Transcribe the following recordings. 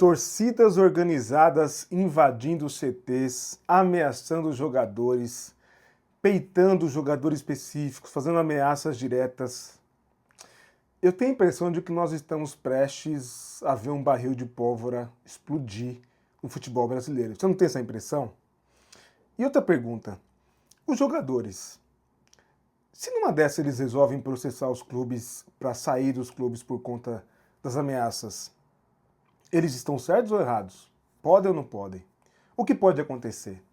Torcidas organizadas invadindo CTs, ameaçando jogadores, peitando jogadores específicos, fazendo ameaças diretas. Eu tenho a impressão de que nós estamos prestes a ver um barril de pólvora explodir no futebol brasileiro. Você não tem essa impressão? E outra pergunta, os jogadores, se numa dessa eles resolvem processar os clubes para sair dos clubes por conta das ameaças, eles estão certos ou errados? Podem ou não podem? O que pode acontecer?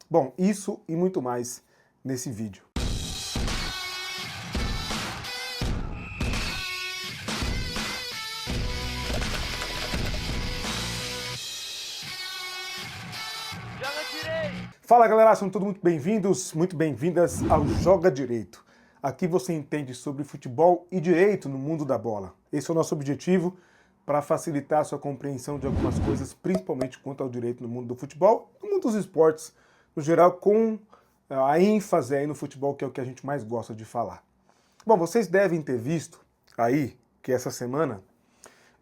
Bom, isso e muito mais nesse vídeo. Fala galera, são todos muito bem-vindos, muito bem-vindas ao Joga Direito. Aqui você entende sobre futebol e direito no mundo da bola. Esse é o nosso objetivo, para facilitar a sua compreensão de algumas coisas, principalmente quanto ao direito no mundo do futebol, no mundo dos esportes, no geral, com a ênfase aí no futebol, que é o que a gente mais gosta de falar. Bom, vocês devem ter visto aí que essa semana,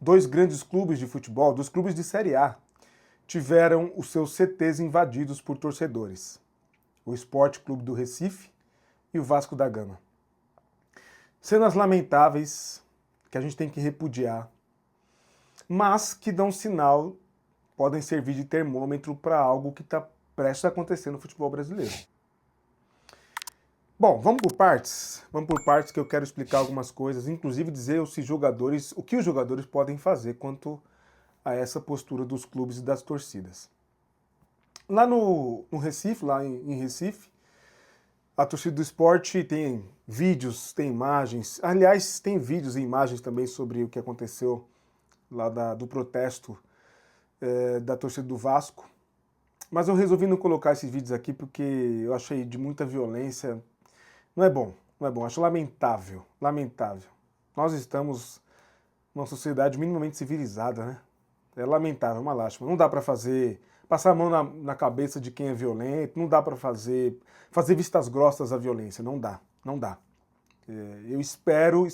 dois grandes clubes de futebol, dos clubes de Série A, tiveram os seus CTs invadidos por torcedores. O Sport Clube do Recife e o Vasco da Gama. Cenas lamentáveis que a gente tem que repudiar, mas que dão sinal, podem servir de termômetro para algo que está prestes a acontecer no futebol brasileiro. Bom, vamos por partes que eu quero explicar algumas coisas, inclusive dizer o que os jogadores podem fazer quanto a essa postura dos clubes e das torcidas. Lá no Recife, em Recife, a torcida do Sport tem vídeos, tem imagens, aliás, tem vídeos e imagens também sobre o que aconteceu lá do protesto da torcida do Vasco. Mas eu resolvi não colocar esses vídeos aqui porque eu achei de muita violência. Não é bom, acho lamentável. Nós estamos numa sociedade minimamente civilizada, né? É lamentável, é uma lástima. Não dá para passar a mão na cabeça de quem é violento, não dá para fazer vistas grossas à violência, não dá. Eu espero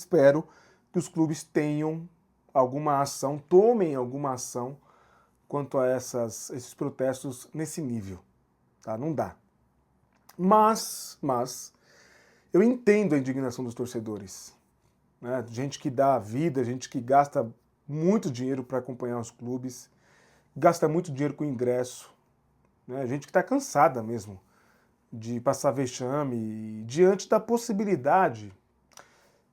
que os clubes tenham alguma ação, tomem alguma ação quanto a esses protestos nesse nível, tá? Não dá. Mas eu entendo a indignação dos torcedores, né? Gente que dá a vida, gente que gasta muito dinheiro para acompanhar os clubes, gasta muito dinheiro com ingresso, né? Gente que está cansada mesmo de passar vexame diante da possibilidade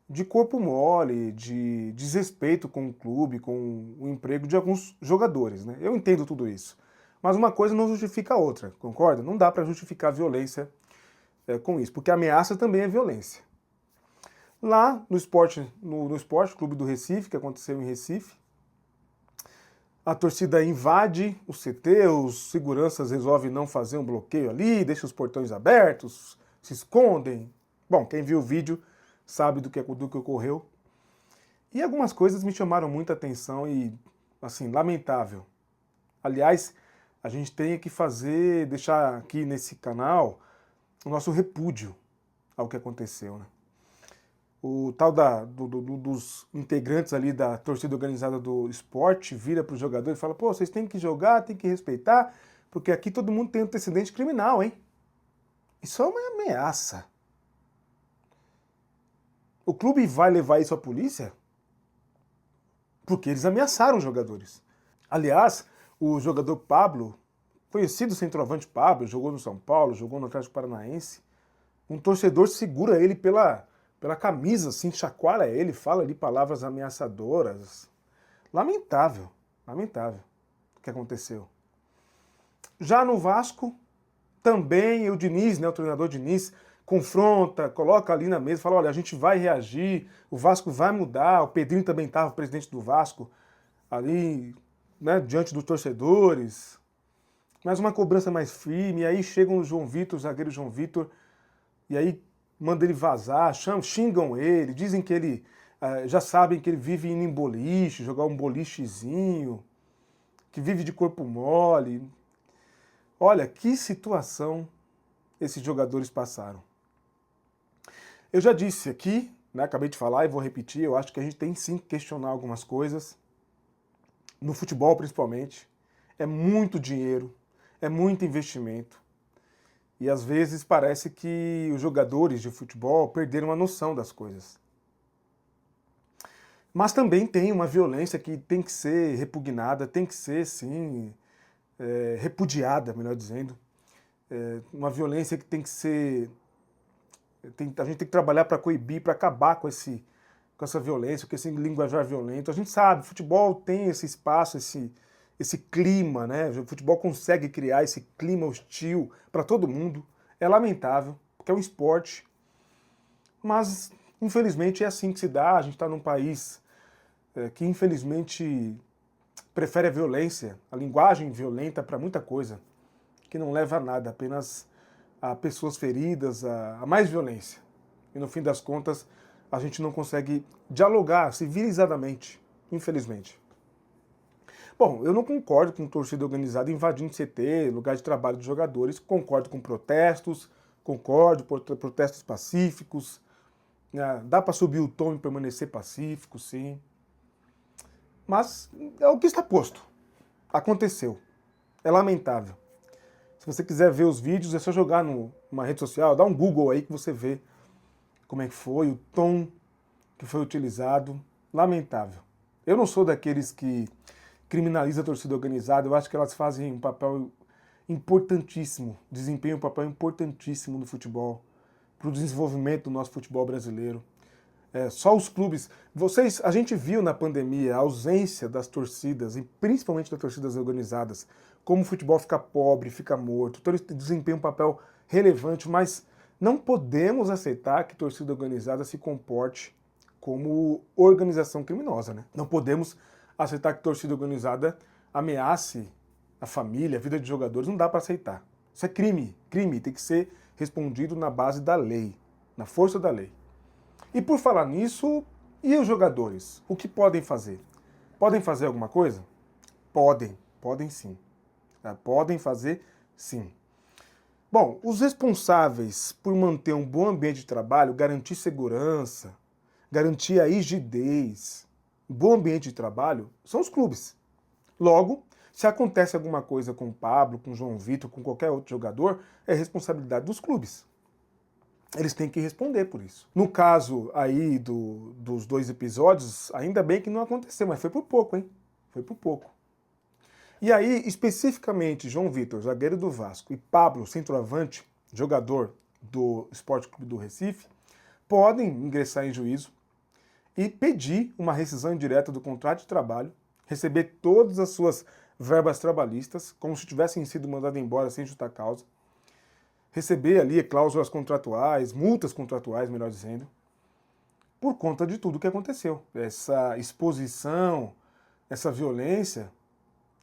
de corpo mole, de desrespeito com o clube, com o emprego de alguns jogadores, né? Eu entendo tudo isso. Mas uma coisa não justifica a outra, concorda? Não dá para justificar a violência com isso, porque a ameaça também é violência. Lá no Sport Clube do Recife, que aconteceu em Recife, a torcida invade o CT, os seguranças resolvem não fazer um bloqueio ali, deixam os portões abertos, se escondem. Bom, quem viu o vídeo sabe do que ocorreu. E algumas coisas me chamaram muita atenção e, assim, lamentável. Aliás, a gente tem que deixar aqui nesse canal o nosso repúdio ao que aconteceu, né? O tal dos integrantes ali da torcida organizada do Sport vira para os jogadores e fala: pô, vocês têm que jogar, têm que respeitar, porque aqui todo mundo tem antecedente criminal, hein? Isso é uma ameaça. O clube vai levar isso à polícia? Porque eles ameaçaram os jogadores. Aliás, o jogador Pablo, conhecido centroavante Pablo, jogou no São Paulo, jogou no Atlético Paranaense, um torcedor segura ele pela camisa, assim, chacoalha ele, fala ali palavras ameaçadoras. Lamentável o que aconteceu. Já no Vasco, também o Diniz, né, o treinador Diniz, confronta, coloca ali na mesa, fala: olha, a gente vai reagir, o Vasco vai mudar. O Pedrinho também estava presidente do Vasco, ali, né, diante dos torcedores. Mas uma cobrança mais firme, e aí chegam o João Vitor, o zagueiro João Vitor, e aí manda ele vazar, xingam ele, dizem que ele, já sabem que ele vive indo em boliche, jogar um bolichezinho, que vive de corpo mole. Olha, que situação esses jogadores passaram. Eu já disse aqui, né, acabei de falar e vou repetir, eu acho que a gente tem sim que questionar algumas coisas. no futebol principalmente, é muito dinheiro, é muito investimento. E às vezes parece que os jogadores de futebol perderam a noção das coisas. Mas também tem uma violência que tem que ser repugnada, tem que ser, sim, repudiada, melhor dizendo. Uma violência que tem que ser... a gente tem que trabalhar para coibir, para acabar com essa violência, com esse linguajar violento. A gente sabe, futebol tem esse espaço, esse clima, né? O futebol consegue criar esse clima hostil para todo mundo. É lamentável, porque é um esporte. Mas, infelizmente, é assim que se dá. A gente está num país que, infelizmente, prefere a violência, a linguagem violenta para muita coisa, que não leva a nada, apenas a pessoas feridas, a mais violência. E, no fim das contas, a gente não consegue dialogar civilizadamente, infelizmente. Bom, eu não concordo com torcida organizada invadindo CT, lugar de trabalho dos jogadores. Concordo com protestos, concordo por protestos pacíficos. Né? Dá para subir o tom e permanecer pacífico, sim. Mas é o que está posto. Aconteceu. É lamentável. Se você quiser ver os vídeos, é só jogar numa rede social, dá um Google aí que você vê como é que foi, o tom que foi utilizado. Lamentável. Eu não sou daqueles que criminaliza a torcida organizada, eu acho que elas fazem um papel importantíssimo, desempenham um papel importantíssimo no futebol, para o desenvolvimento do nosso futebol brasileiro. Só os clubes... a gente viu na pandemia a ausência das torcidas, e principalmente das torcidas organizadas, como o futebol fica pobre, fica morto, então eles desempenham um papel relevante, mas não podemos aceitar que torcida organizada se comporte como organização criminosa, né? Não podemos aceitar que torcida organizada ameace a família, a vida de jogadores, não dá para aceitar. Isso é crime, crime, tem que ser respondido na base da lei, na força da lei. E por falar nisso, e os jogadores? O que podem fazer? Podem fazer alguma coisa? Podem sim. Podem fazer sim. Bom, os responsáveis por manter um bom ambiente de trabalho, garantir segurança, garantir a rigidez, um bom ambiente de trabalho, são os clubes. Logo, se acontece alguma coisa com o Pablo, com o João Vitor, com qualquer outro jogador, é responsabilidade dos clubes. Eles têm que responder por isso. No caso aí dos 2 episódios, ainda bem que não aconteceu, mas foi por pouco, hein? Foi por pouco. E aí, especificamente, João Vitor, zagueiro do Vasco, e Pablo, centroavante, jogador do Sport Clube do Recife, podem ingressar em juízo e pedir uma rescisão indireta do contrato de trabalho, receber todas as suas verbas trabalhistas, como se tivessem sido mandados embora sem justa causa, receber ali cláusulas contratuais, multas contratuais, melhor dizendo, por conta de tudo que aconteceu. Essa exposição, essa violência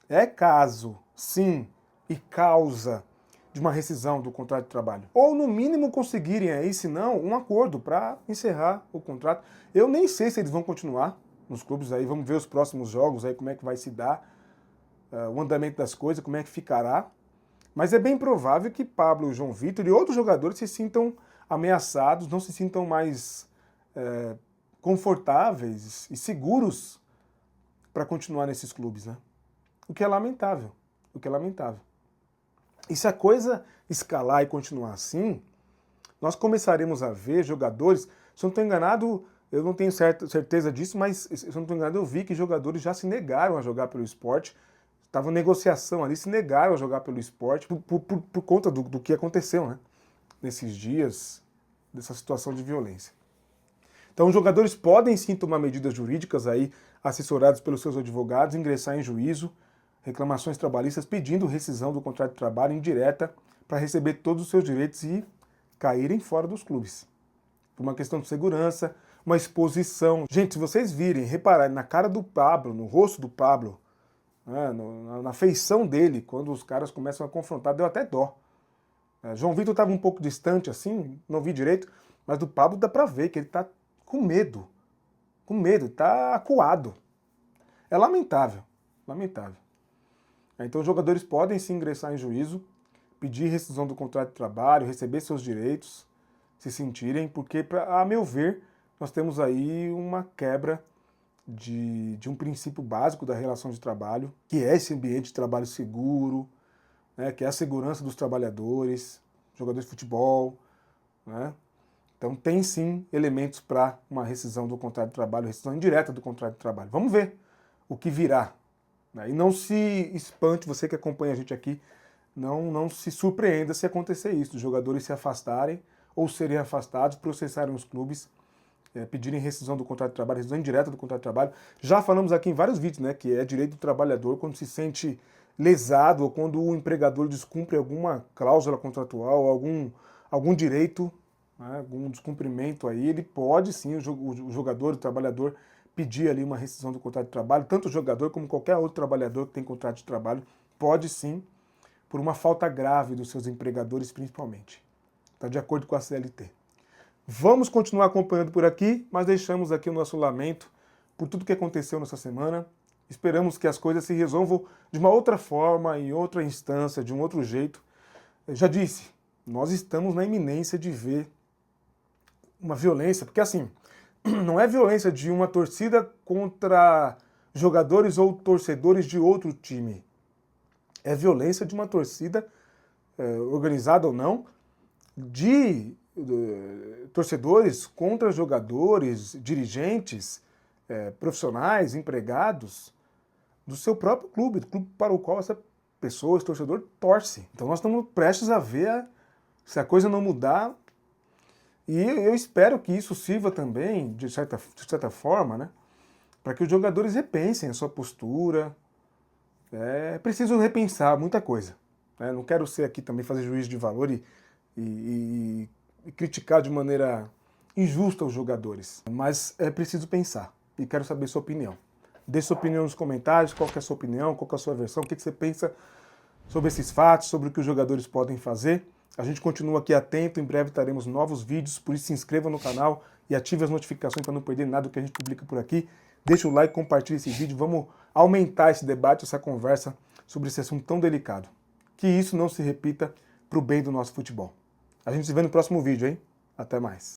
é caso, sim, e causa de uma rescisão do contrato de trabalho. Ou, no mínimo, conseguirem aí, se não, um acordo para encerrar o contrato. Eu nem sei se eles vão continuar nos clubes aí, vamos ver os próximos jogos aí, como é que vai se dar o andamento das coisas, como é que ficará. Mas é bem provável que Pablo, João Vitor e outros jogadores se sintam ameaçados, não se sintam mais confortáveis e seguros para continuar nesses clubes, né? O que é lamentável, o que é lamentável. E se a coisa escalar e continuar assim, nós começaremos a ver jogadores, se eu não estou enganado, eu não tenho certeza disso, mas se eu não estou enganado, eu vi que jogadores já se negaram a jogar pelo esporte, estava em negociação ali, se negaram a jogar pelo esporte por conta do que aconteceu, né? Nesses dias, dessa situação de violência. Então os jogadores podem sim tomar medidas jurídicas aí, assessorados pelos seus advogados, ingressar em juízo, reclamações trabalhistas pedindo rescisão do contrato de trabalho indireta para receber todos os seus direitos e caírem fora dos clubes. Por uma questão de segurança, uma exposição. Gente, se vocês virem, repararem na cara do Pablo, no rosto do Pablo, né, na feição dele, quando os caras começam a confrontar, deu até dó. João Vitor estava um pouco distante assim, não vi direito, mas do Pablo dá para ver que ele está com medo, está acuado. É lamentável, lamentável. Então os jogadores podem se ingressar em juízo, pedir rescisão do contrato de trabalho, receber seus direitos, se sentirem, porque, a meu ver, nós temos aí uma quebra de um princípio básico da relação de trabalho, que é esse ambiente de trabalho seguro, né, que é a segurança dos trabalhadores, jogadores de futebol, né? Então tem sim elementos para uma rescisão do contrato de trabalho, rescisão indireta do contrato de trabalho. Vamos ver o que virá, né? E não se espante, você que acompanha a gente aqui, não se surpreenda se acontecer isso, os jogadores se afastarem ou serem afastados, processarem os clubes, pedirem rescisão do contrato de trabalho, rescisão indireta do contrato de trabalho. Já falamos aqui em vários vídeos, né, que é direito do trabalhador quando se sente lesado ou quando o empregador descumpre alguma cláusula contratual, algum direito, né, algum descumprimento aí, ele pode sim, o jogador, o trabalhador, pedir ali uma rescisão do contrato de trabalho, tanto o jogador como qualquer outro trabalhador que tem contrato de trabalho, pode sim, por uma falta grave dos seus empregadores principalmente. Está de acordo com a CLT. Vamos continuar acompanhando por aqui, mas deixamos aqui o nosso lamento por tudo que aconteceu nessa semana. Esperamos que as coisas se resolvam de uma outra forma, em outra instância, de um outro jeito. Eu já disse, nós estamos na iminência de ver uma violência, porque assim, não é violência de uma torcida contra jogadores ou torcedores de outro time. É violência de uma torcida, organizada ou não, de torcedores contra jogadores, dirigentes, profissionais, empregados do seu próprio clube, do clube para o qual essa pessoa, esse torcedor, torce. Então nós estamos prestes a ver se a coisa não mudar. E eu espero que isso sirva também, de certa forma, né, para que os jogadores repensem a sua postura. É preciso repensar muita coisa. Né? Não quero ser aqui também fazer juízo de valor e criticar de maneira injusta os jogadores. Mas é preciso pensar. E quero saber sua opinião. Deixe sua opinião nos comentários, qual que é a sua opinião, qual que é a sua versão, o que você pensa sobre esses fatos, sobre o que os jogadores podem fazer. A gente continua aqui atento, em breve teremos novos vídeos, por isso se inscreva no canal e ative as notificações para não perder nada do que a gente publica por aqui. Deixa o like, compartilhe esse vídeo, vamos aumentar esse debate, essa conversa sobre esse assunto tão delicado. Que isso não se repita para o bem do nosso futebol. A gente se vê no próximo vídeo, hein? Até mais.